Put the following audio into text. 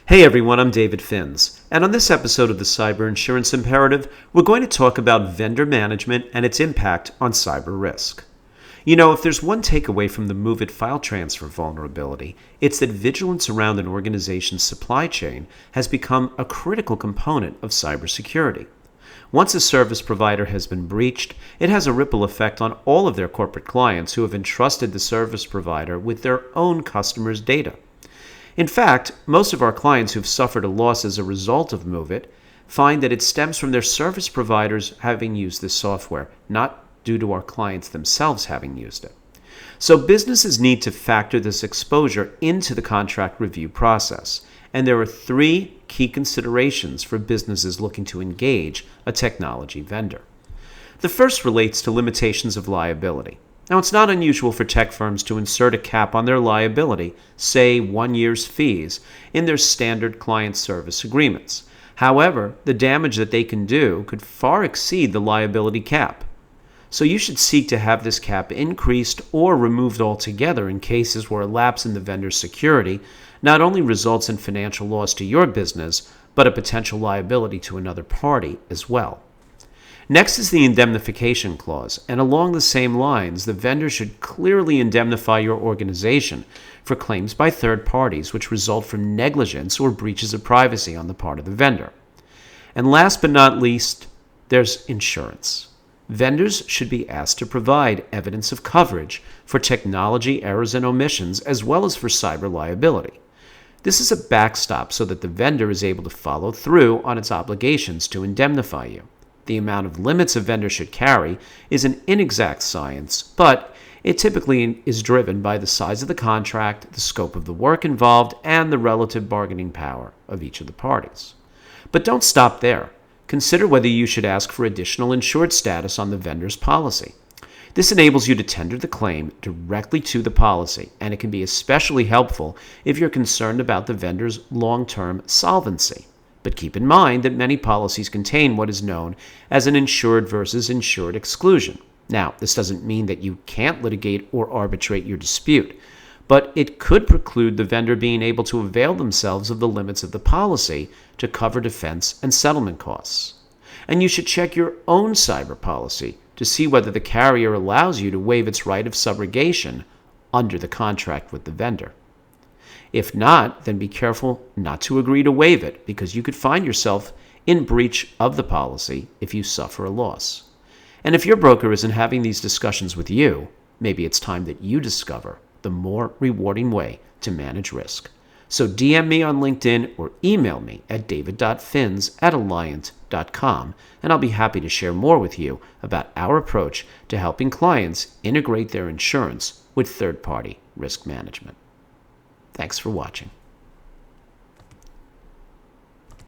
Hey everyone, I'm David Finz, and on this episode of the Cyber Insurance Imperative, we're going to talk about vendor management and its impact on cyber risk. You know, if there's one takeaway from the MOVEit file transfer vulnerability, it's that vigilance around an organization's supply chain has become a critical component of cybersecurity. Once a service provider has been breached, it has a ripple effect on all of their corporate clients who have entrusted the service provider with their own customers' data. In fact, most of our clients who've suffered a loss as a result of MOVEit find that it stems from their service providers having used this software, not due to our clients themselves having used it. So businesses need to factor this exposure into the contract review process, and there are three key considerations for businesses looking to engage a technology vendor. The first relates to limitations of liability. Now, it's not unusual for tech firms to insert a cap on their liability, say 1 year's fees, in their standard client service agreements. However, the damage that they can do could far exceed the liability cap. So you should seek to have this cap increased or removed altogether in cases where a lapse in the vendor's security not only results in financial loss to your business, but a potential liability to another party as well. Next is the indemnification clause, and along the same lines, the vendor should clearly indemnify your organization for claims by third parties which result from negligence or breaches of privacy on the part of the vendor. And last but not least, there's insurance. Vendors should be asked to provide evidence of coverage for technology errors and omissions as well as for cyber liability. This is a backstop so that the vendor is able to follow through on its obligations to indemnify you. The amount of limits a vendor should carry is an inexact science, but it typically is driven by the size of the contract, the scope of the work involved, and the relative bargaining power of each of the parties. But don't stop there. Consider whether you should ask for additional insured status on the vendor's policy. This enables you to tender the claim directly to the policy, and it can be especially helpful if you're concerned about the vendor's long-term solvency. But keep in mind that many policies contain what is known as an insured versus insured exclusion. Now, this doesn't mean that you can't litigate or arbitrate your dispute, but it could preclude the vendor being able to avail themselves of the limits of the policy to cover defense and settlement costs. And you should check your own cyber policy to see whether the carrier allows you to waive its right of subrogation under the contract with the vendor. If not, then be careful not to agree to waive it because you could find yourself in breach of the policy if you suffer a loss. And if your broker isn't having these discussions with you, maybe it's time that you discover the more rewarding way to manage risk. So DM me on LinkedIn or email me at david.finz@alliant.com, and I'll be happy to share more with you about our approach to helping clients integrate their insurance with third-party risk management. Thanks for watching.